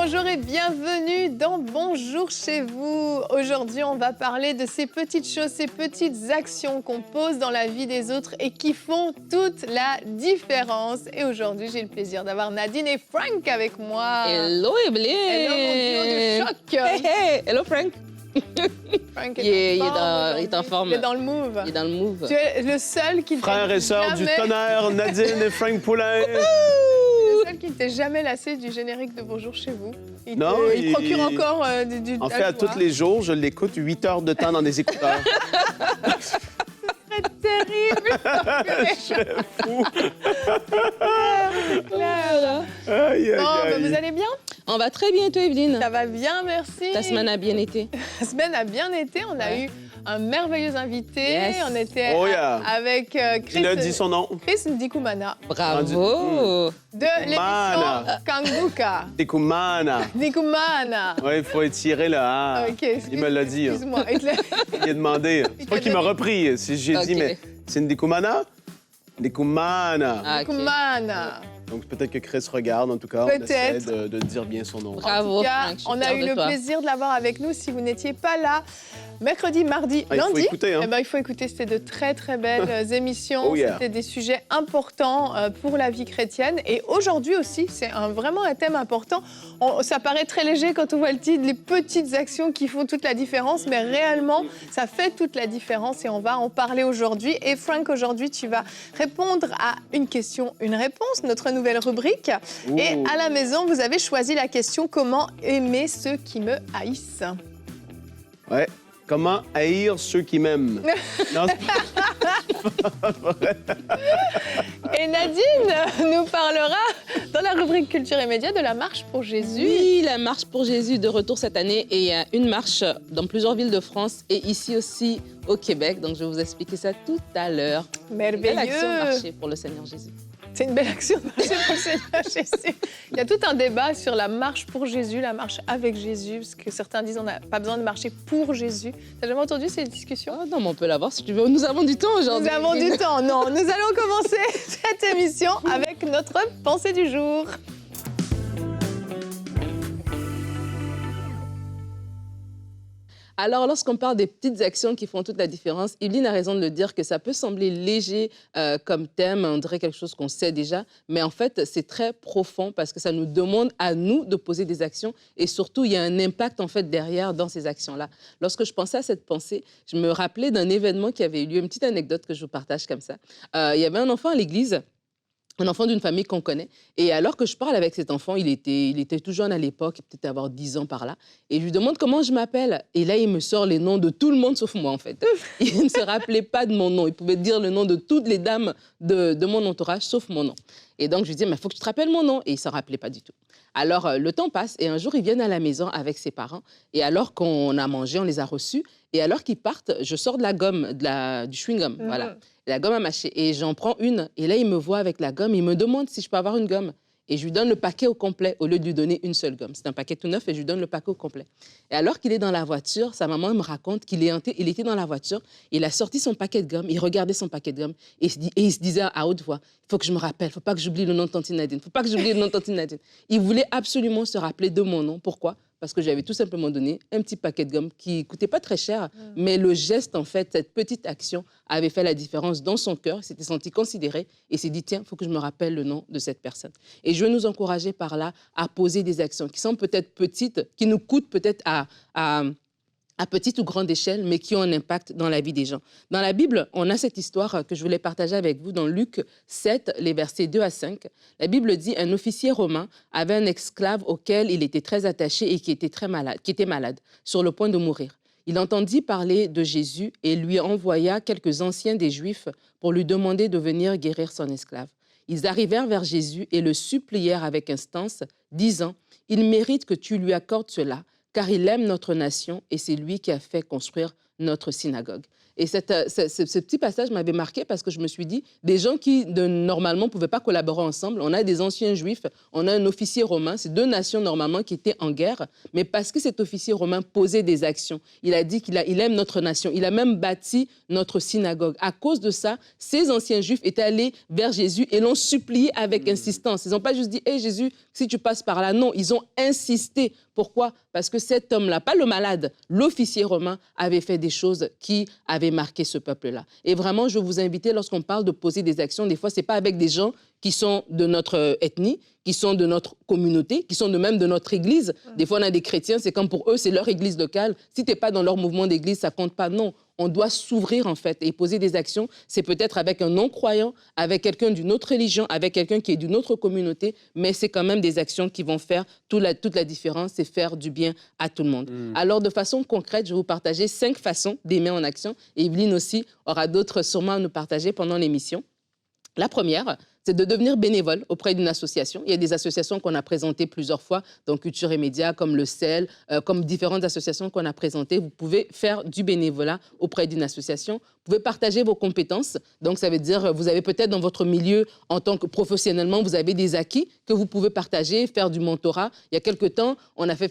bonjour et bienvenue dans Bonjour chez vous. Aujourd'hui, on va parler de ces petites choses, ces petites actions qu'on pose dans la vie des autres et qui font toute la différence. Et aujourd'hui, j'ai le plaisir d'avoir Nadine et Frank avec moi. Hello, Evelyn! Hello, mon duo de choc! Hey, hey! Hello, Frank! Frank Il est en forme. Il est dans le move. Il est dans le move. Tu es le seul qui Frères et sœurs du tonnerre, Nadine et Frank Poulain. Le seul qui ne t'est jamais lassé du générique de Bonjour chez vous. Il procure encore du En fait, à tous les jours, je l'écoute 8 heures de temps dans des écouteurs. C'est terrible! C'est fou. Claire. Aïe, aïe, Bon, aïe. ben, vous allez bien? On va très bien, toi, Evelyne. Ça va bien, merci. Ta semaine a bien été. La semaine a bien été. On a eu un merveilleux invité. Yes. On était Oh, yeah. avec Chris. Il a dit son nom. Chris Ndikumana Bravo! de l'émission Kanguka. Dekumana. Ndikumana. Oui, il faut étirer le A. Ok, Il me l'a dit. Excuse-moi. Il a demandé. C'est pas qu'il m'a repris. Si j'ai dit, Ok. mais c'est une Dekumana? Dekumana. Ah, ok. Ndikumana. Donc peut-être que Chris regarde, en tout cas. Peut-être. On essaie de dire bien son nom. Bravo, En tout cas, Frank. Je suis on a fière eu de le toi. plaisir de l'avoir avec nous. Si vous n'étiez pas là, mercredi, mardi, Ah, il faut lundi, écouter, hein. eh ben, il faut écouter. C'était de très, très belles émissions. Oh, yeah. C'était des sujets importants pour la vie chrétienne. Et aujourd'hui aussi, c'est vraiment un thème important. Ça paraît très léger quand on voit le titre, les petites actions qui font toute la différence. Mais réellement, ça fait toute la différence et on va en parler aujourd'hui. Et Frank, aujourd'hui, tu vas répondre à une question, une réponse, notre nouvelle rubrique. Ouh. Et à la maison, vous avez choisi la question « Comment aimer ceux qui me haïssent ?» Ouais. Comment haïr ceux qui m'aiment? Non, c'est pas vrai. Et Nadine nous parlera dans la rubrique Culture et Médias de la marche pour Jésus. Oui, la marche pour Jésus de retour cette année. Et il y a une marche dans plusieurs villes de France et ici aussi au Québec. Donc, je vais vous expliquer ça tout à l'heure. Belle action Merveilleux. marcher pour le Seigneur Jésus. C'est une belle action de marcher pour le Seigneur Jésus. Il y a tout un débat sur la marche pour Jésus, la marche avec Jésus, parce que certains disent qu'on n'a pas besoin de marcher pour Jésus. T'as jamais entendu ces discussions? Oh, non, mais on peut l'avoir si tu veux. Nous avons du temps aujourd'hui. Nous avons du temps. Non, nous allons commencer cette émission avec notre pensée du jour. Alors, lorsqu'on parle des petites actions qui font toute la différence, Evelyne a raison de le dire que ça peut sembler léger comme thème, on dirait quelque chose qu'on sait déjà, mais en fait, c'est très profond parce que ça nous demande à nous de poser des actions et surtout, il y a un impact en fait derrière dans ces actions-là. Lorsque je pensais à cette pensée, je me rappelais d'un événement qui avait eu lieu, une petite anecdote que je vous partage comme ça. Il y avait un enfant à l'église. Un enfant d'une famille qu'on connaît. Et alors que je parle avec cet enfant, il était tout jeune à l'époque, peut-être avoir 10 ans par là. Et je lui demande comment je m'appelle. Et là, il me sort les noms de tout le monde sauf moi, en fait. Il ne se rappelait pas de mon nom. Il pouvait dire le nom de toutes les dames de mon entourage, sauf mon nom. Et donc, je lui dis, mais il faut que tu te rappelles mon nom. Et il ne s'en rappelait pas du tout. Alors, le temps passe et un jour, ils viennent à la maison avec ses parents. Et alors qu'on a mangé, on les a reçus. Et alors qu'ils partent, je sors de la gomme, du chewing-gum, voilà. La gomme à mâcher. Et j'en prends une. Et là, il me voit avec la gomme. Il me demande si je peux avoir une gomme. Et je lui donne le paquet au complet au lieu de lui donner une seule gomme. C'est un paquet tout neuf et je lui donne le paquet au complet. Et alors qu'il est dans la voiture, sa maman me raconte qu'il il était dans la voiture. Il a sorti son paquet de gomme. Il regardait son paquet de gomme. Et il se disait à haute voix, il faut que je me rappelle. Il ne faut pas que j'oublie le nom de tante Nadine. Il ne faut pas que j'oublie le nom de tante Nadine. Il voulait absolument se rappeler de mon nom. Pourquoi? Parce que j'avais tout simplement donné un petit paquet de gomme qui ne coûtait pas très cher, mais le geste, en fait, cette petite action avait fait la différence dans son cœur. Il s'était senti considéré et il s'est dit, tiens, il faut que je me rappelle le nom de cette personne. Et je veux nous encourager par là à poser des actions qui sont peut-être petites, qui nous coûtent peut-être à petite ou grande échelle, mais qui ont un impact dans la vie des gens. Dans la Bible, on a cette histoire que je voulais partager avec vous dans Luc 7, les versets 2 à 5. La Bible dit, un officier romain avait un esclave auquel il était très attaché et qui était malade, sur le point de mourir. Il entendit parler de Jésus et lui envoya quelques anciens des Juifs pour lui demander de venir guérir son esclave. Ils arrivèrent vers Jésus et le supplièrent avec instance, disant, « Il mérite que tu lui accordes cela, car il aime notre nation et c'est lui qui a fait construire notre synagogue. » Et ce petit passage m'avait marqué parce que je me suis dit, des gens qui normalement ne pouvaient pas collaborer ensemble, on a des anciens juifs, on a un officier romain, c'est deux nations normalement qui étaient en guerre, mais parce que cet officier romain posait des actions, il a dit qu'il aime notre nation, il a même bâti notre synagogue. À cause de ça, ces anciens juifs étaient allés vers Jésus et l'ont supplié avec insistance. Ils n'ont pas juste dit, hé Jésus, si tu passes par là, non, ils ont insisté. Pourquoi? Parce que cet homme-là, pas le malade, l'officier romain, avait fait des choses qui avaient marqué ce peuple-là. Et vraiment, je veux vous inviter, lorsqu'on parle de poser des actions, des fois, ce n'est pas avec des gens qui sont de notre ethnie, qui sont de notre communauté, qui sont de même de notre église. Des fois, on a des chrétiens, c'est comme pour eux, c'est leur église locale. Si tu n'es pas dans leur mouvement d'église, ça ne compte pas. Non, on doit s'ouvrir, en fait, et poser des actions. C'est peut-être avec un non-croyant, avec quelqu'un d'une autre religion, avec quelqu'un qui est d'une autre communauté, mais c'est quand même des actions qui vont faire toute la différence et faire du bien à tout le monde. Alors, de façon concrète, je vais vous partager 5 façons d'aimer en action. Et Evelyne aussi aura d'autres sûrement à nous partager pendant l'émission. La première, c'est de devenir bénévole auprès d'une association. Il y a des associations qu'on a présentées plusieurs fois, donc Culture et Médias, comme le CEL, comme différentes associations qu'on a présentées. Vous pouvez faire du bénévolat auprès d'une association. Vous pouvez partager vos compétences. Donc, ça veut dire, vous avez peut-être dans votre milieu, en tant que professionnellement, vous avez des acquis que vous pouvez partager, faire du mentorat. Il y a quelque temps, on a fait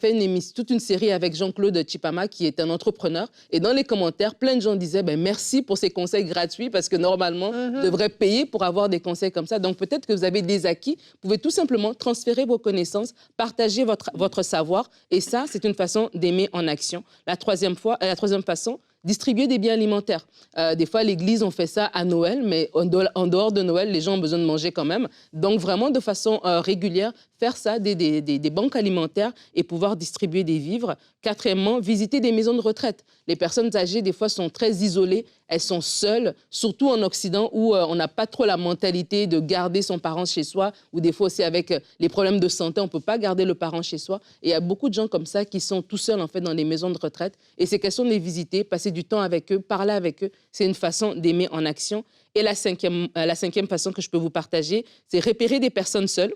toute une série avec Jean-Claude Chipama, qui est un entrepreneur. Et dans les commentaires, plein de gens disaient, merci pour ces conseils gratuits, parce que normalement, je devrais payer pour avoir des conseils comme ça. Donc, peut-être que vous avez des acquis. Vous pouvez tout simplement transférer vos connaissances, partager votre savoir. Et ça, c'est une façon d'aimer en action. La troisième façon, distribuer des biens alimentaires. Des fois, à l'église, on fait ça à Noël, mais en dehors de Noël, les gens ont besoin de manger quand même. Donc, vraiment, de façon régulière, faire ça, des banques alimentaires et pouvoir distribuer des vivres. Quatrièmement, visiter des maisons de retraite. Les personnes âgées, des fois, sont très isolées. Elles sont seules, surtout en Occident, où on n'a pas trop la mentalité de garder son parent chez soi, ou des fois aussi avec les problèmes de santé, on ne peut pas garder le parent chez soi. Et il y a beaucoup de gens comme ça qui sont tout seuls, en fait, dans les maisons de retraite. Et c'est question de les visiter, passer du temps avec eux, parler avec eux. C'est une façon d'aimer en action. Et la cinquième façon que je peux vous partager, c'est repérer des personnes seules,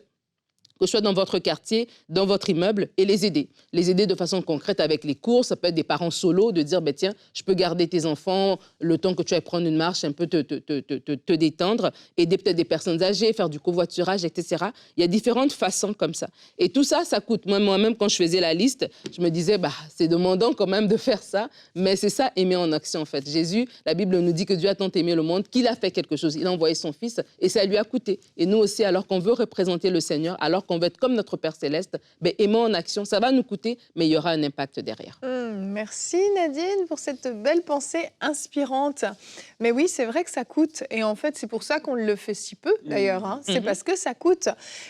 que ce soit dans votre quartier, dans votre immeuble, et les aider. Les aider de façon concrète avec les courses. Ça peut être des parents solos, de dire, tiens, je peux garder tes enfants le temps que tu vas prendre une marche, un peu te détendre, aider peut-être des personnes âgées, faire du covoiturage, etc. Il y a différentes façons comme ça. Et tout ça, ça coûte. Moi-même, quand je faisais la liste, je me disais, c'est demandant quand même de faire ça, mais c'est ça, aimer en action, en fait. Jésus, la Bible nous dit que Dieu a tant aimé le monde qu'il a fait quelque chose. Il a envoyé son Fils, et ça lui a coûté. Et nous aussi, alors qu'on veut représenter le Seigneur, alors qu'on veut être comme notre Père Céleste, aimons en action. Ça va nous coûter, mais il y aura un impact derrière. Merci Nadine pour cette belle pensée inspirante. Mais oui, c'est vrai que ça coûte. Et en fait, c'est pour ça qu'on le fait si peu, d'ailleurs. C'est parce que ça coûte.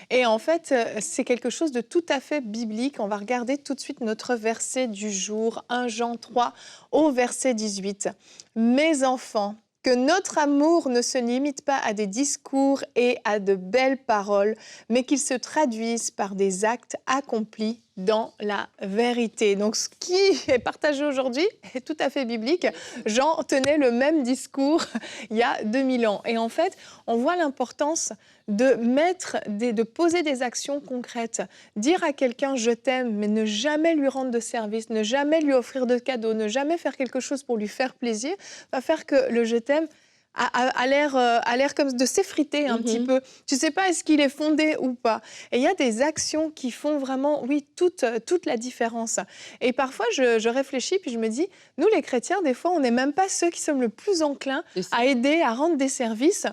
Et en fait, c'est quelque chose de tout à fait biblique. On va regarder tout de suite notre verset du jour, 1 Jean 3, au verset 18. « Mes enfants, que notre amour ne se limite pas à des discours et à de belles paroles, mais qu'il se traduise par des actes accomplis dans la vérité. » Donc, ce qui est partagé aujourd'hui est tout à fait biblique. Jean tenait le même discours il y a 2000 ans. Et en fait, on voit l'importance de poser des actions concrètes. Dire à quelqu'un « je t'aime », mais ne jamais lui rendre de service, ne jamais lui offrir de cadeaux, ne jamais faire quelque chose pour lui faire plaisir, va faire que le « je t'aime » a l'air comme de s'effriter un petit peu. Tu ne sais pas est-ce qu'il est fondé ou pas. Et il y a des actions qui font vraiment, oui, toute la différence. Et parfois, je réfléchis puis je me dis, nous les chrétiens, des fois, on n'est même pas ceux qui sommes le plus enclins à aider, à rendre des services.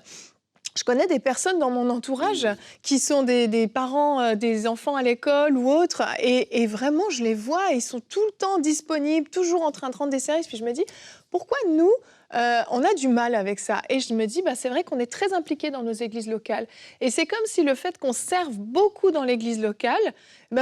Je connais des personnes dans mon entourage qui sont des parents, des enfants à l'école ou autres, et vraiment, je les vois, ils sont tout le temps disponibles, toujours en train de rendre des services. Puis je me dis, pourquoi nous, on a du mal avec ça? Et je me dis, c'est vrai qu'on est très impliqués dans nos églises locales. Et c'est comme si le fait qu'on serve beaucoup dans l'église locale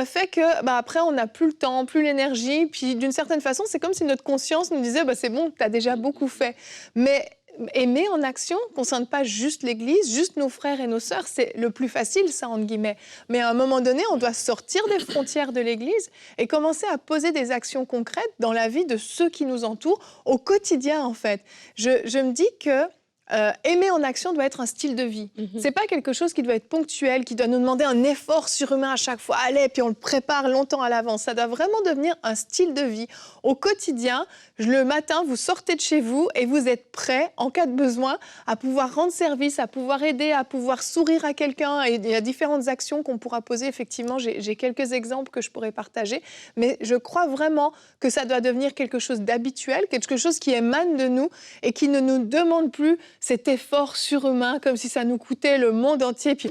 fait que après, on n'a plus le temps, plus l'énergie. Puis d'une certaine façon, c'est comme si notre conscience nous disait, c'est bon, tu as déjà beaucoup fait. Mais aimer en action ne concerne pas juste l'Église, juste nos frères et nos sœurs. C'est le plus facile, ça, entre guillemets. Mais à un moment donné, on doit sortir des frontières de l'Église et commencer à poser des actions concrètes dans la vie de ceux qui nous entourent, au quotidien, en fait. Je me dis que aimer en action doit être un style de vie. C'est pas quelque chose qui doit être ponctuel, qui doit nous demander un effort surhumain à chaque fois. Allez, puis on le prépare longtemps à l'avance. Ça doit vraiment devenir un style de vie. Au quotidien, le matin, vous sortez de chez vous et vous êtes prêt, en cas de besoin, à pouvoir rendre service, à pouvoir aider, à pouvoir sourire à quelqu'un. Et il y a différentes actions qu'on pourra poser. Effectivement, j'ai quelques exemples que je pourrais partager. Mais je crois vraiment que ça doit devenir quelque chose d'habituel, quelque chose qui émane de nous et qui ne nous demande plus cet effort surhumain, comme si ça nous coûtait le monde entier. Puis,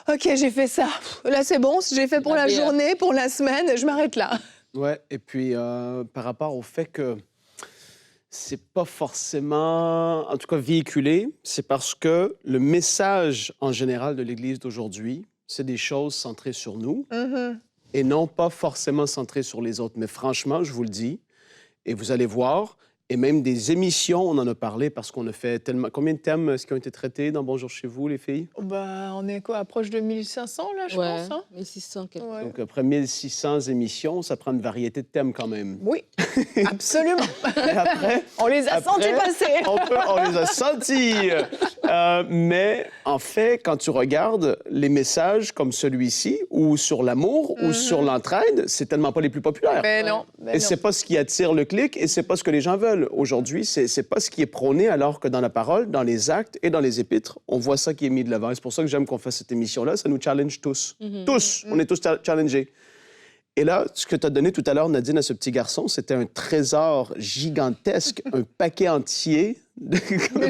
OK, j'ai fait ça. Là, c'est bon, j'ai fait pour la journée, pour la semaine, je m'arrête là. Ouais, et puis par rapport au fait que c'est pas forcément, en tout cas véhiculé, c'est parce que le message en général de l'Église d'aujourd'hui, c'est des choses centrées sur nous et non pas forcément centrées sur les autres. Mais franchement, je vous le dis, et vous allez voir, et même des émissions, on en a parlé parce qu'on a fait tellement... Combien de thèmes est-ce qui ont été traités dans Bonjour chez vous, les filles? On est quoi, approche de 1500, là, je pense, hein? 1600. Ouais. Donc, après 1600 émissions, ça prend une variété de thèmes quand même. Oui, absolument. Après, on les a sentis passer. On les a sentis. Mais en fait, quand tu regardes les messages comme celui-ci, ou sur l'amour, ou sur l'entraide, c'est tellement pas les plus populaires. Mais non. Et c'est pas ce qui attire le clic, et c'est pas ce que les gens veulent. Aujourd'hui, c'est pas ce qui est prôné, alors que dans la parole, dans les actes et dans les épîtres, on voit ça qui est mis de l'avant. Et c'est pour ça que j'aime qu'on fasse cette émission-là. Ça nous challenge tous. Tous. On est tous challengés. Et là, ce que tu as donné tout à l'heure, Nadine, à ce petit garçon, c'était un trésor gigantesque, un paquet entier.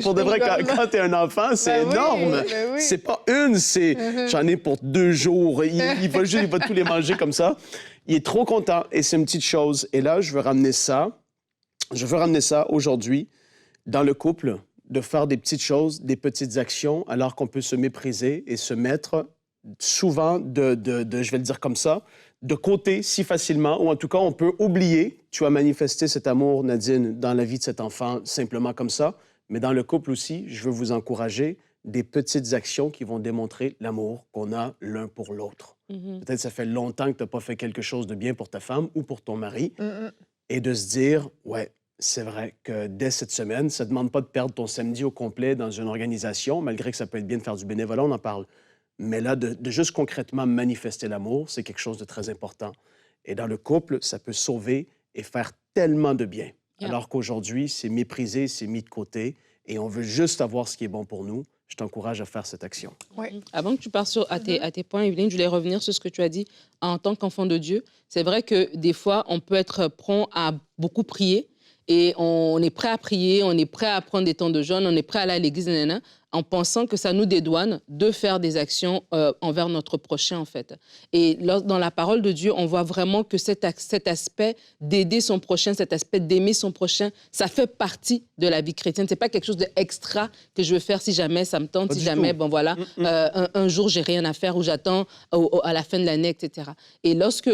Pour de vrai, quand tu es un enfant, c'est énorme. Oui. C'est pas une, c'est j'en ai pour 2 jours. Il va tous les manger comme ça. Il est trop content et c'est une petite chose. Et là, je veux ramener ça aujourd'hui dans le couple, de faire des petites choses, des petites actions, alors qu'on peut se mépriser et se mettre souvent je vais le dire comme ça, de côté si facilement, ou en tout cas, on peut oublier. Tu as manifesté cet amour, Nadine, dans la vie de cet enfant, simplement comme ça. Mais dans le couple aussi, je veux vous encourager des petites actions qui vont démontrer l'amour qu'on a l'un pour l'autre. Peut-être ça fait longtemps que tu n'as pas fait quelque chose de bien pour ta femme ou pour ton mari. Et de se dire, ouais, c'est vrai que dès cette semaine, ça ne demande pas de perdre ton samedi au complet dans une organisation, malgré que ça peut être bien de faire du bénévolat, on en parle. Mais là, de juste concrètement manifester l'amour, c'est quelque chose de très important. Et dans le couple, ça peut sauver et faire tellement de bien. Alors qu'aujourd'hui, c'est méprisé, c'est mis de côté, et on veut juste avoir ce qui est bon pour nous. Je t'encourage à faire cette action. Avant que tu partes à tes points, Evelyne, je voulais revenir sur ce que tu as dit en tant qu'enfant de Dieu. C'est vrai que des fois, on peut être prompt à beaucoup prier, et on est prêt à prier, on est prêt à prendre des temps de jeûne, on est prêt à aller à l'église, en pensant que ça nous dédouane de faire des actions envers notre prochain, en fait. Et dans la parole de Dieu, on voit vraiment que cet aspect d'aider son prochain, cet aspect d'aimer son prochain, ça fait partie de la vie chrétienne. C'est pas quelque chose d'extra que je veux faire si jamais ça me tente, pas si du jamais, tout. bon voilà, un jour j'ai rien à faire ou j'attends à la fin de l'année, etc. Et lorsque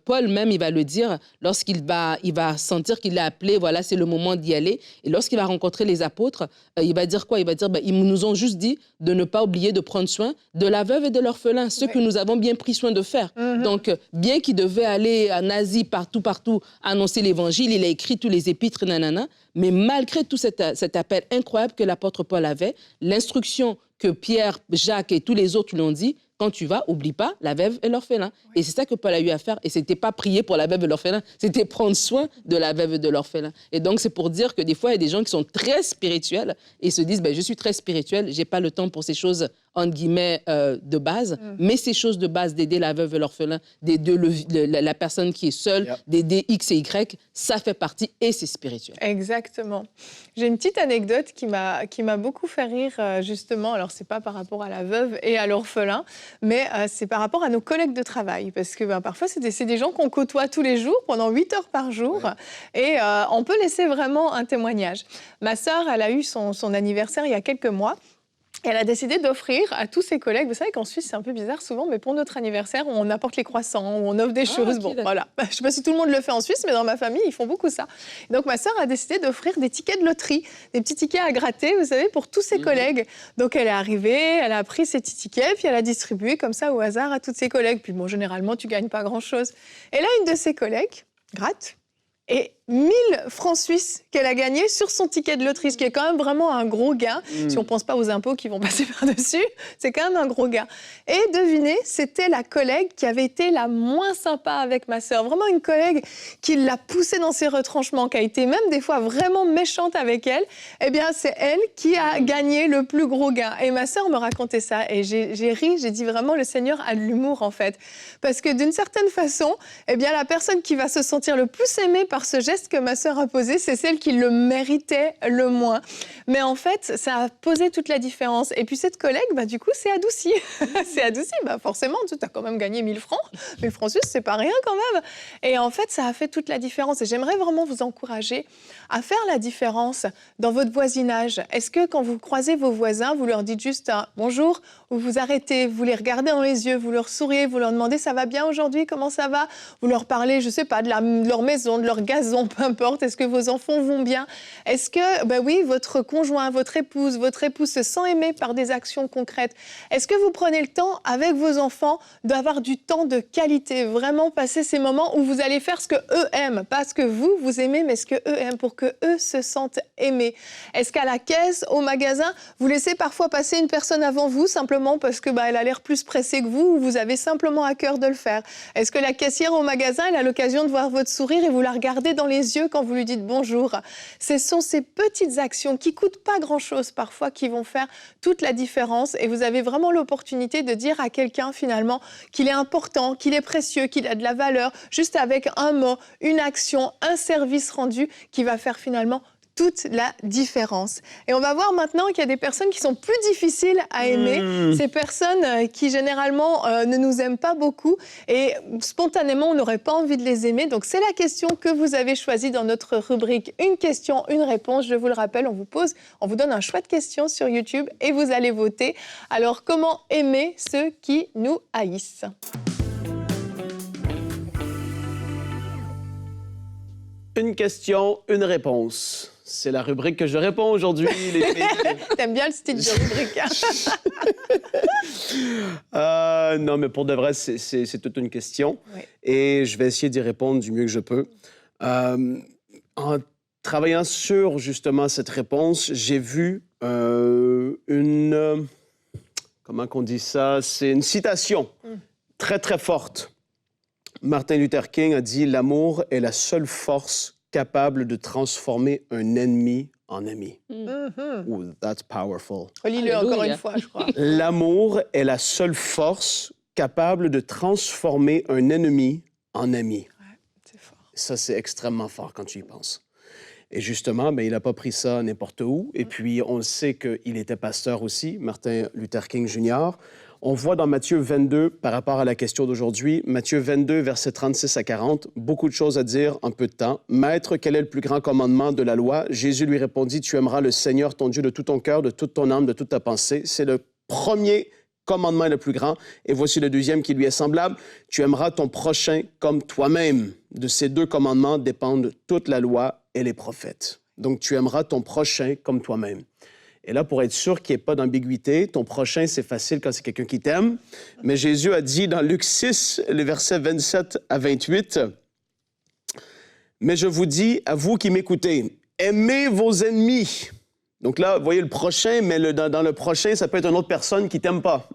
Paul même, il va le dire, lorsqu'il va sentir qu'il est appelé, voilà, c'est le moment d'y aller. Et lorsqu'il va rencontrer les apôtres, il va dire quoi? Il va dire, ils nous ont juste dit de ne pas oublier de prendre soin de la veuve et de l'orphelin, ce que nous avons bien pris soin de faire. Donc, bien qu'il devait aller en Asie, partout, annoncer l'Évangile, il a écrit tous les épîtres, mais malgré tout cet appel incroyable que l'apôtre Paul avait, l'instruction que Pierre, Jacques et tous les autres lui ont dit, quand tu vas, oublie pas la veuve et l'orphelin. Et c'est ça que Paul a eu à faire. Et c'était pas prier pour la veuve et l'orphelin, c'était prendre soin de la veuve et de l'orphelin. Et donc, c'est pour dire que des fois, il y a des gens qui sont très spirituels et se disent, je suis très spirituel, j'ai pas le temps pour ces choses, entre guillemets, de base. Mais ces choses de base, d'aider la veuve et l'orphelin, d'aider la personne qui est seule, d'aider X et Y, ça fait partie et c'est spirituel. Exactement. J'ai une petite anecdote qui m'a beaucoup fait rire, justement. Alors, c'est pas par rapport à la veuve et à l'orphelin, mais c'est par rapport à nos collègues de travail. Parce que parfois, c'est des gens qu'on côtoie tous les jours, pendant 8 heures par jour. Et on peut laisser vraiment un témoignage. Ma sœur, elle a eu son anniversaire il y a quelques mois. Et elle a décidé d'offrir à tous ses collègues, vous savez qu'en Suisse, c'est un peu bizarre souvent, mais pour notre anniversaire, on apporte les croissants, on offre des choses. Okay, voilà. Je ne sais pas si tout le monde le fait en Suisse, mais dans ma famille, ils font beaucoup ça. Et donc, ma sœur a décidé d'offrir des tickets de loterie, des petits tickets à gratter, vous savez, pour tous ses collègues. Donc, elle est arrivée, elle a pris ses petits tickets, puis elle a distribué comme ça au hasard à tous ses collègues. Puis bon, généralement, tu ne gagnes pas grand-chose. Et là, une de ses collègues gratte, et 1000 francs suisses qu'elle a gagnés sur son ticket de loterie, ce qui est quand même vraiment un gros gain. Si on ne pense pas aux impôts qui vont passer par-dessus, c'est quand même un gros gain. Et devinez, c'était la collègue qui avait été la moins sympa avec ma sœur. Vraiment une collègue qui l'a poussée dans ses retranchements, qui a été même des fois vraiment méchante avec elle. Eh bien, c'est elle qui a gagné le plus gros gain. Et ma sœur me racontait ça et j'ai ri, j'ai dit vraiment le Seigneur a de l'humour en fait. Parce que d'une certaine façon, eh bien, la personne qui va se sentir le plus aimée par ce geste que ma sœur a posé, c'est celle qui le méritait le moins. Mais en fait, ça a posé toute la différence. Et puis cette collègue, du coup, c'est adouci. C'est adouci, forcément, tu as quand même gagné 1000 francs. 1000 francs suisses, c'est pas rien quand même. Et en fait, ça a fait toute la différence. Et j'aimerais vraiment vous encourager à faire la différence dans votre voisinage. Est-ce que quand vous croisez vos voisins, vous leur dites juste un bonjour, ou vous arrêtez, vous les regardez dans les yeux, vous leur souriez, vous leur demandez ça va bien aujourd'hui, comment ça va? Vous leur parlez, je sais pas, de leur maison, de leur gazon, peu importe. Est-ce que vos enfants vont bien? Est-ce que, oui, votre conjoint, votre épouse se sent aimé par des actions concrètes? Est-ce que vous prenez le temps avec vos enfants d'avoir du temps de qualité, vraiment passer ces moments où vous allez faire ce que eux aiment, pas ce que vous aimez, mais ce que eux aiment, pour que eux se sentent aimés? Est-ce qu'à la caisse, au magasin, vous laissez parfois passer une personne avant vous simplement parce que elle a l'air plus pressée que vous, ou vous avez simplement à cœur de le faire? Est-ce que la caissière au magasin, elle a l'occasion de voir votre sourire et vous la regardez dans les yeux quand vous lui dites bonjour? Ce sont ces petites actions qui coûtent pas grand-chose parfois qui vont faire toute la différence, et vous avez vraiment l'opportunité de dire à quelqu'un finalement qu'il est important, qu'il est précieux, qu'il a de la valeur, juste avec un mot, une action, un service rendu qui va faire finalement toute la différence. Et on va voir maintenant qu'il y a des personnes qui sont plus difficiles à aimer, ces personnes qui généralement ne nous aiment pas beaucoup, et spontanément on n'aurait pas envie de les aimer. Donc c'est la question que vous avez choisie dans notre rubrique Une question, une réponse. Je vous le rappelle, on vous donne un choix de questions sur YouTube et vous allez voter. Alors comment aimer ceux qui nous haïssent? Une question, une réponse. C'est la rubrique que je réponds aujourd'hui, les filles. T'aimes bien le style de rubrique, hein? Non, mais pour de vrai, c'est toute une question. Oui. Et je vais essayer d'y répondre du mieux que je peux. En travaillant sur, justement, cette réponse, j'ai vu comment qu'on dit ça? C'est une citation très, très forte. Martin Luther King a dit « L'amour est la seule force capable de transformer un ennemi en ami. Ooh, that's powerful. Relis-le encore une fois, je crois. L'amour est la seule force capable de transformer un ennemi en ami. Ouais, c'est fort. Ça, c'est extrêmement fort quand tu y penses. Et justement, il n'a pas pris ça n'importe où. Et puis, on sait qu'il était pasteur aussi, Martin Luther King Jr. On voit dans Matthieu 22, par rapport à la question d'aujourd'hui, Matthieu 22, versets 36 à 40, beaucoup de choses à dire en peu de temps. « Maître, quel est le plus grand commandement de la loi? » Jésus lui répondit, « Tu aimeras le Seigneur, ton Dieu, de tout ton cœur, de toute ton âme, de toute ta pensée. » C'est le premier commandement le plus grand. Et voici le deuxième qui lui est semblable. « Tu aimeras ton prochain comme toi-même. » De ces deux commandements dépendent toute la loi et les prophètes. Donc, tu aimeras ton prochain comme toi-même. Et là, pour être sûr qu'il n'y ait pas d'ambiguïté, ton prochain, c'est facile quand c'est quelqu'un qui t'aime. Mais Jésus a dit dans Luc 6, les versets 27 à 28, « Mais je vous dis, à vous qui m'écoutez, aimez vos ennemis. » Donc là, vous voyez le prochain, mais dans le prochain, ça peut être une autre personne qui ne t'aime pas.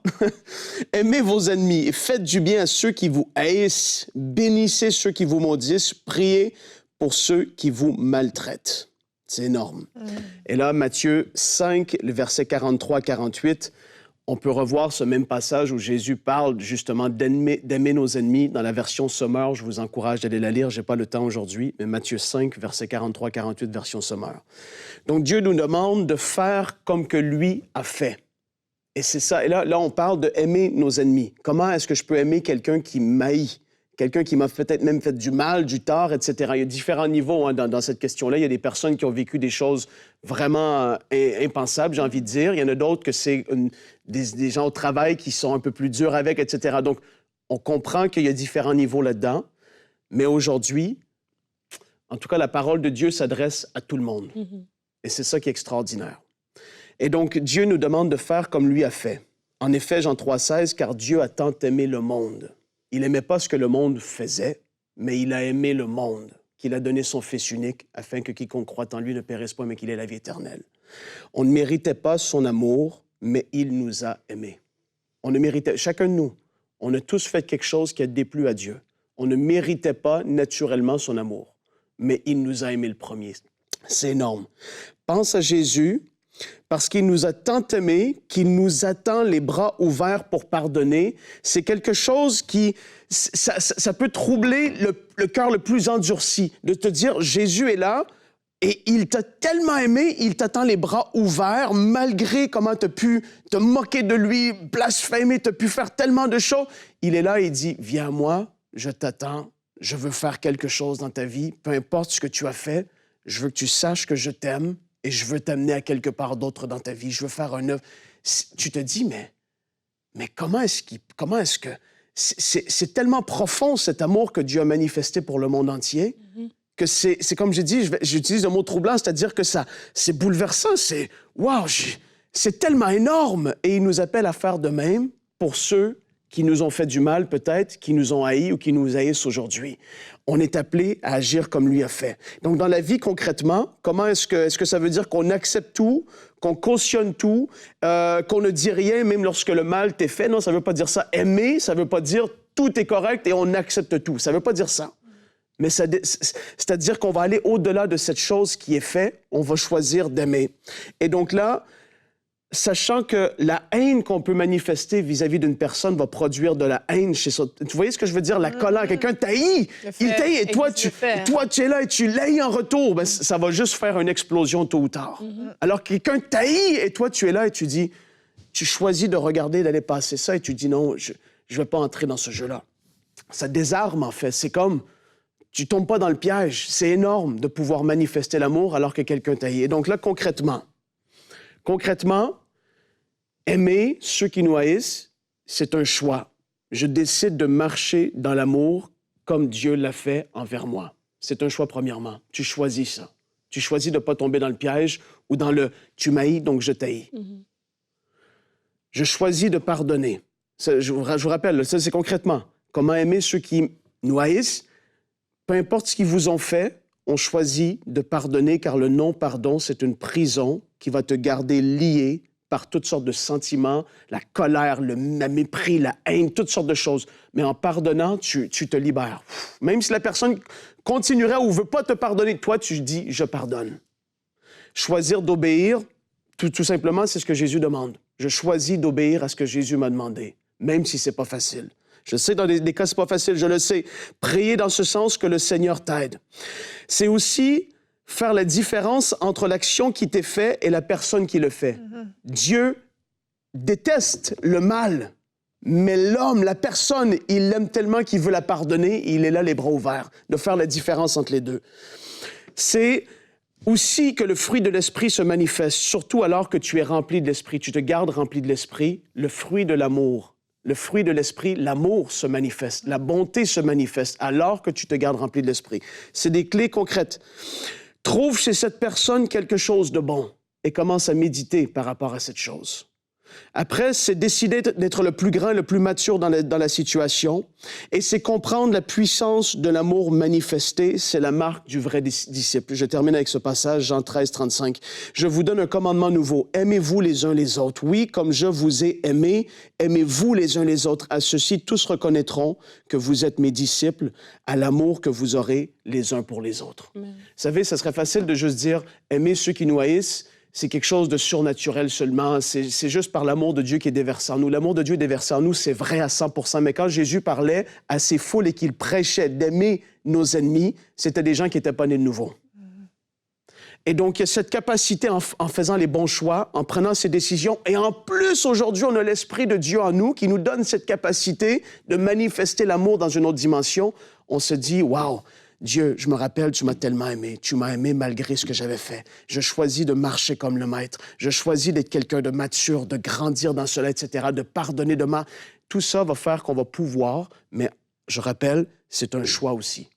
« Aimez vos ennemis et faites du bien à ceux qui vous haïssent. Bénissez ceux qui vous maudissent. Priez pour ceux qui vous maltraitent. » C'est énorme. Et là, Matthieu 5, le verset 43-48, on peut revoir ce même passage où Jésus parle justement d'aimer nos ennemis. Dans la version Sommaire, je vous encourage d'aller la lire. Je n'ai pas le temps aujourd'hui, mais Matthieu 5, verset 43-48, version Sommaire. Donc, Dieu nous demande de faire comme que lui a fait. Et c'est ça. Et là, on parle d'aimer nos ennemis. Comment est-ce que je peux aimer quelqu'un qui m'haït? Quelqu'un qui m'a peut-être même fait du mal, du tort, etc. Il y a différents niveaux dans cette question-là. Il y a des personnes qui ont vécu des choses vraiment impensables, j'ai envie de dire. Il y en a d'autres que c'est des gens au travail qui sont un peu plus durs avec, etc. Donc, on comprend qu'il y a différents niveaux là-dedans. Mais aujourd'hui, en tout cas, la parole de Dieu s'adresse à tout le monde. Et c'est ça qui est extraordinaire. Et donc, Dieu nous demande de faire comme lui a fait. En effet, Jean 3,16, « Car Dieu a tant aimé le monde. » Il n'aimait pas ce que le monde faisait, mais il a aimé le monde. qu'il a donné son Fils unique, afin que quiconque croit en lui ne périsse pas, mais qu'il ait la vie éternelle. On ne méritait pas son amour, mais il nous a aimés. On ne méritait, chacun de nous, on a tous fait quelque chose qui a déplu à Dieu. On ne méritait pas naturellement son amour, mais il nous a aimés le premier. C'est énorme. Pense à Jésus, parce qu'il nous a tant aimés qu'il nous attend les bras ouverts pour pardonner. C'est quelque chose qui, ça peut troubler le cœur le plus endurci, de te dire, Jésus est là, et il t'a tellement aimé, il t'attend les bras ouverts, malgré comment tu as pu te moquer de lui, blasphémer, tu as pu faire tellement de choses. Il est là et il dit, viens à moi, je t'attends, je veux faire quelque chose dans ta vie, peu importe ce que tu as fait, je veux que tu saches que je t'aime et je veux t'amener à quelque part d'autre dans ta vie, je veux faire un œuvre. Tu te dis, mais comment est-ce que... C'est tellement profond cet amour que Dieu a manifesté pour le monde entier, que c'est comme j'ai dit, j'utilise le mot troublant, c'est-à-dire que c'est bouleversant, c'est wow, c'est tellement énorme. Et il nous appelle à faire de même pour ceux qui nous ont fait du mal peut-être, qui nous ont haïs ou qui nous haïssent aujourd'hui. On est appelé à agir comme lui a fait. Donc dans la vie concrètement, comment est-ce que ça veut dire qu'on accepte tout, qu'on cautionne tout, qu'on ne dit rien même lorsque le mal t'est fait? Non, ça ne veut pas dire ça. Aimer, ça ne veut pas dire tout est correct et on accepte tout. Ça ne veut pas dire ça. Mais c'est-à-dire qu'on va aller au-delà de cette chose qui est faite, on va choisir d'aimer. Et donc là, sachant que la haine qu'on peut manifester vis-à-vis d'une personne va produire de la haine chez ça. Tu voyez ce que je veux dire? La colère. Quelqu'un t'haït, il t'haït, et toi, tu es là et tu l'haïs en retour. Ben, ça va juste faire une explosion tôt ou tard. Alors que quelqu'un t'haït et toi, tu es là et tu dis, tu choisis de regarder, d'aller passer ça et tu dis non, je ne vais pas entrer dans ce jeu-là. Ça désarme, en fait. C'est comme... Tu tombes pas dans le piège. C'est énorme de pouvoir manifester l'amour alors que quelqu'un t'haït. Et donc là, concrètement, aimer ceux qui nous haïssent, c'est un choix. Je décide de marcher dans l'amour comme Dieu l'a fait envers moi. C'est un choix, premièrement. Tu choisis ça. Tu choisis de ne pas tomber dans le piège ou dans le « tu m'haïs, donc je t'haïs ». Je choisis de pardonner. Ça, je vous rappelle, ça c'est concrètement. Comment aimer ceux qui nous haïssent? Peu importe ce qu'ils vous ont fait, on choisit de pardonner car le non-pardon, c'est une prison qui va te garder lié par toutes sortes de sentiments, la colère, le mépris, la haine, toutes sortes de choses. Mais en pardonnant, tu te libères. Même si la personne continuerait ou ne veut pas te pardonner, toi, tu dis « je pardonne ». Choisir d'obéir, tout simplement, c'est ce que Jésus demande. Je choisis d'obéir à ce que Jésus m'a demandé, même si ce n'est pas facile. Je sais, dans des cas, ce n'est pas facile, je le sais. Prier dans ce sens que le Seigneur t'aide. C'est aussi faire la différence entre l'action qui t'est faite et la personne qui le fait. Dieu déteste le mal, mais l'homme, la personne, il l'aime tellement qu'il veut la pardonner et il est là les bras ouverts, de faire la différence entre les deux. C'est aussi que le fruit de l'Esprit se manifeste, surtout alors que tu es rempli de l'Esprit, tu te gardes rempli de l'Esprit, le fruit de l'amour. Le fruit de l'Esprit, l'amour se manifeste, la bonté se manifeste alors que tu te gardes rempli de l'Esprit. C'est des clés concrètes. Trouve chez cette personne quelque chose de bon et commence à méditer par rapport à cette chose. Après, c'est décider d'être le plus grand, le plus mature dans la situation. Et c'est comprendre la puissance de l'amour manifesté. C'est la marque du vrai disciple. Je termine avec ce passage, Jean 13, 35. « Je vous donne un commandement nouveau. Aimez-vous les uns les autres. Oui, comme je vous ai aimé, aimez-vous les uns les autres. À ceci, tous reconnaîtront que vous êtes mes disciples à l'amour que vous aurez les uns pour les autres. » Vous savez, ça serait facile de juste dire « aimer ceux qui nous haïssent ». C'est quelque chose de surnaturel seulement. C'est juste par l'amour de Dieu qui est déversé en nous. L'amour de Dieu est déversé en nous, c'est vrai à 100%. Mais quand Jésus parlait à ses foules et qu'il prêchait d'aimer nos ennemis, c'était des gens qui n'étaient pas nés de nouveau. Et donc, il y a cette capacité en faisant les bons choix, en prenant ces décisions. Et en plus, aujourd'hui, on a l'Esprit de Dieu en nous qui nous donne cette capacité de manifester l'amour dans une autre dimension. On se dit, waouh! Dieu, je me rappelle, tu m'as tellement aimé. Tu m'as aimé malgré ce que j'avais fait. Je choisis de marcher comme le Maître. Je choisis d'être quelqu'un de mature, de grandir dans cela, etc., de pardonner demain. Tout ça va faire qu'on va pouvoir, mais je rappelle, c'est un choix aussi.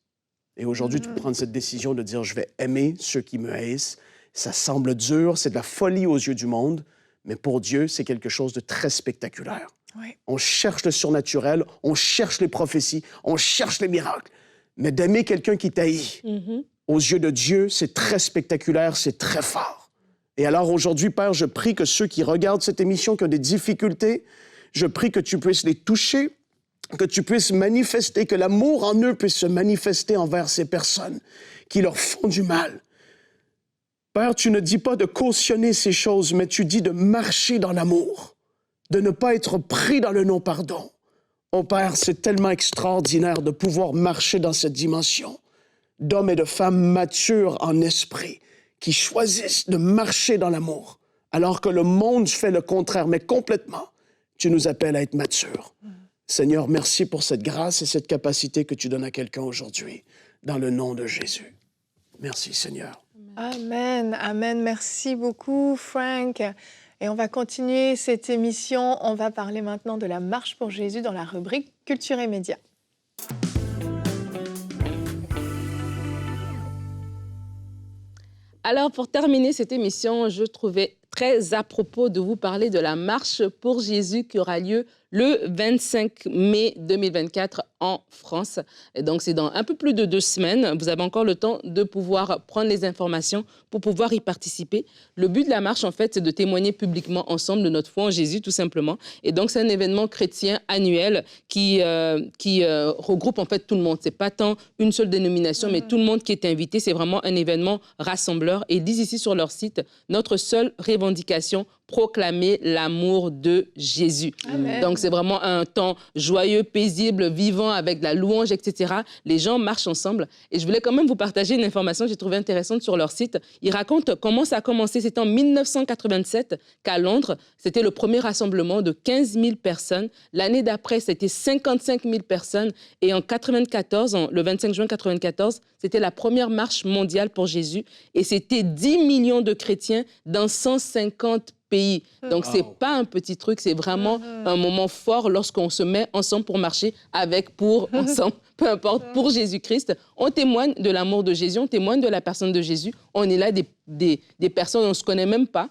Et aujourd'hui, tu peux prendre cette décision de dire, je vais aimer ceux qui me haïssent. Ça semble dur, c'est de la folie aux yeux du monde, mais pour Dieu, c'est quelque chose de très spectaculaire. Oui. On cherche le surnaturel, on cherche les prophéties, on cherche les miracles. Mais d'aimer quelqu'un qui t'haït, aux yeux de Dieu, c'est très spectaculaire, c'est très fort. Et alors aujourd'hui, Père, je prie que ceux qui regardent cette émission, qui ont des difficultés, je prie que tu puisses les toucher, que tu puisses manifester, que l'amour en eux puisse se manifester envers ces personnes qui leur font du mal. Père, tu ne dis pas de cautionner ces choses, mais tu dis de marcher dans l'amour, de ne pas être pris dans le non-pardon. Oh Père, c'est tellement extraordinaire de pouvoir marcher dans cette dimension d'hommes et de femmes matures en esprit, qui choisissent de marcher dans l'amour, alors que le monde fait le contraire, mais complètement. Tu nous appelles à être matures. Seigneur, merci pour cette grâce et cette capacité que tu donnes à quelqu'un aujourd'hui, dans le nom de Jésus. Merci, Seigneur. Amen, amen. Merci beaucoup, Frank. Et on va continuer cette émission. On va parler maintenant de la marche pour Jésus dans la rubrique Culture et Médias. Alors, pour terminer cette émission, je trouvais très à propos de vous parler de la marche pour Jésus qui aura lieu le 25 mai 2024 en France. Et donc, c'est dans un peu plus de 2 semaines. Vous avez encore le temps de pouvoir prendre les informations pour pouvoir y participer. Le but de la marche, en fait, c'est de témoigner publiquement ensemble de notre foi en Jésus, tout simplement. Et donc, c'est un événement chrétien annuel qui regroupe, en fait, tout le monde. C'est pas tant une seule dénomination, mais tout le monde qui est invité. C'est vraiment un événement rassembleur. Et ils disent ici sur leur site, notre seule revendication, proclamer l'amour de Jésus. Amen. Donc, c'est vraiment un temps joyeux, paisible, vivant, avec de la louange, etc. Les gens marchent ensemble. Et je voulais quand même vous partager une information que j'ai trouvée intéressante sur leur site. Ils racontent comment ça a commencé. C'était en 1987 qu'à Londres, c'était le premier rassemblement de 15 000 personnes. L'année d'après, c'était 55 000 personnes. Et en 94, le 25 juin 1994, c'était la première marche mondiale pour Jésus. Et c'était 10 millions de chrétiens dans 150 pays. Donc, c'est pas un petit truc, c'est vraiment un moment fort lorsqu'on se met ensemble pour marcher ensemble, peu importe, pour Jésus-Christ. On témoigne de l'amour de Jésus, on témoigne de la personne de Jésus. On est là des personnes, on ne se connaît même pas.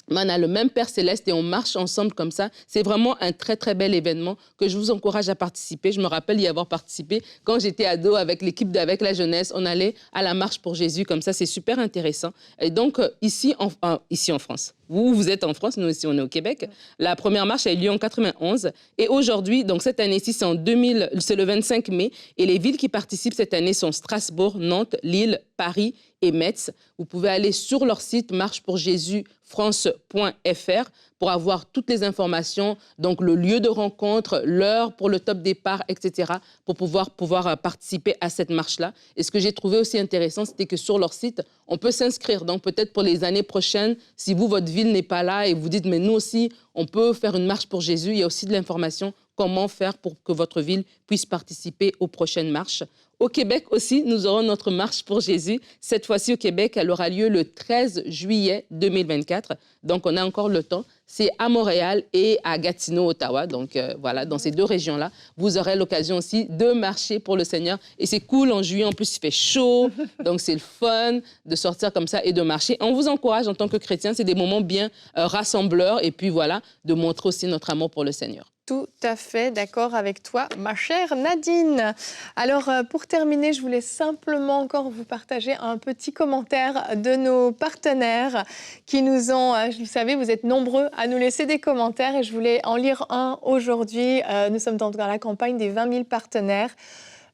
Mais on a le même Père Céleste et on marche ensemble comme ça. C'est vraiment un très, très bel événement que je vous encourage à participer. Je me rappelle y avoir participé quand j'étais ado avec l'équipe d'Avec la Jeunesse. On allait à la marche pour Jésus comme ça. C'est super intéressant. Et donc, ici en France, vous êtes en France, nous aussi, on est au Québec. La première marche a eu lieu en 91. Et aujourd'hui, donc cette année-ci, c'est le 25 mai. Et les villes qui participent cette année sont Strasbourg, Nantes, Lille, Paris et Metz. Vous pouvez aller sur leur site marchepourjésusfrance.fr pour avoir toutes les informations, donc le lieu de rencontre, l'heure pour le top départ, etc., pour pouvoir participer à cette marche-là. Et ce que j'ai trouvé aussi intéressant, c'était que sur leur site, on peut s'inscrire. Donc peut-être pour les années prochaines, si votre ville n'est pas là et vous dites, mais nous aussi, on peut faire une marche pour Jésus, il y a aussi de l'information comment faire pour que votre ville puisse participer aux prochaines marches. Au Québec aussi, nous aurons notre marche pour Jésus. Cette fois-ci, au Québec, elle aura lieu le 13 juillet 2024. Donc, on a encore le temps. C'est à Montréal et à Gatineau, Ottawa. Donc, voilà, dans ces 2 régions-là, vous aurez l'occasion aussi de marcher pour le Seigneur. Et c'est cool, en juillet, en plus, il fait chaud. Donc, c'est le fun de sortir comme ça et de marcher. On vous encourage en tant que chrétien. C'est des moments bien rassembleurs. Et puis, voilà, de montrer aussi notre amour pour le Seigneur. Tout à fait d'accord avec toi, ma chère Nadine. Alors, pour terminer, je voulais simplement encore vous partager un petit commentaire de nos partenaires qui nous ont... Vous savez, vous êtes nombreux à nous laisser des commentaires et je voulais en lire un aujourd'hui. Nous sommes dans la campagne des 20 000 partenaires.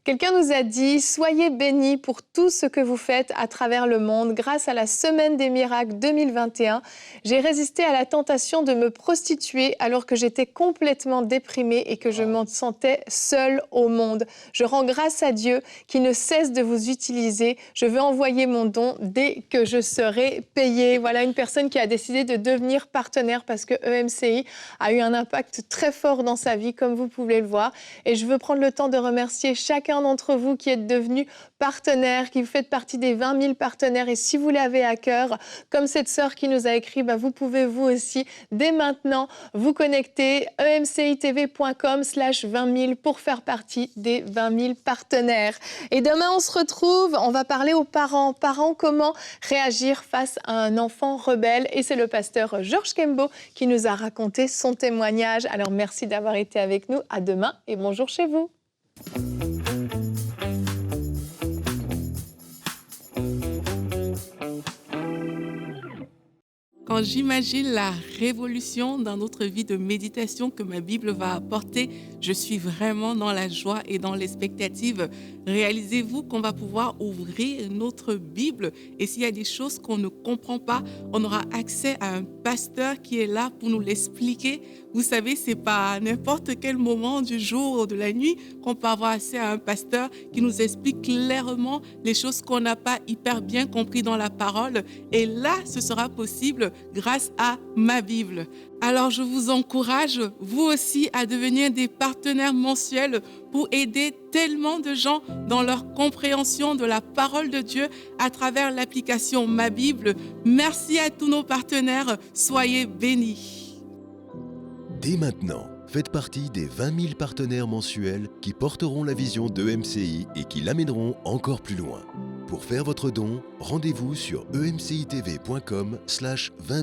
Quelqu'un nous a dit « Soyez bénis pour tout ce que vous faites à travers le monde. Grâce à la Semaine des Miracles 2021, j'ai résisté à la tentation de me prostituer alors que j'étais complètement déprimée et que je me sentais seule au monde. Je rends grâce à Dieu qui ne cesse de vous utiliser. Je veux envoyer mon don dès que je serai payée. » Voilà une personne qui a décidé de devenir partenaire parce que EMCI a eu un impact très fort dans sa vie, comme vous pouvez le voir. Et je veux prendre le temps de remercier chacun d'entre vous qui êtes devenus partenaires, qui faites partie des 20 000 partenaires. Et si vous l'avez à cœur, comme cette sœur qui nous a écrit, vous pouvez vous aussi, dès maintenant, vous connecter emcitv.com/20 000 pour faire partie des 20 000 partenaires. Et demain, on se retrouve, on va parler aux parents. Parents, comment réagir face à un enfant rebelle. Et c'est le pasteur Georges Kembo qui nous a raconté son témoignage. Alors, merci d'avoir été avec nous. À demain et bonjour chez vous. Quand j'imagine la révolution dans notre vie de méditation que ma Bible va apporter, je suis vraiment dans la joie et dans l'expectative. Réalisez-vous qu'on va pouvoir ouvrir notre Bible et s'il y a des choses qu'on ne comprend pas, on aura accès à un pasteur qui est là pour nous l'expliquer. Vous savez, c'est pas à n'importe quel moment du jour ou de la nuit qu'on peut avoir accès à un pasteur qui nous explique clairement les choses qu'on n'a pas hyper bien compris dans la parole. Et là, ce sera possible grâce à ma Bible. Alors, je vous encourage, vous aussi, à devenir des partenaires mensuels pour aider tellement de gens dans leur compréhension de la parole de Dieu à travers l'application Ma Bible. Merci à tous nos partenaires. Soyez bénis. Dès maintenant, faites partie des 20 000 partenaires mensuels qui porteront la vision d'EMCI et qui l'amèneront encore plus loin. Pour faire votre don, rendez-vous sur emcitv.com/20 000.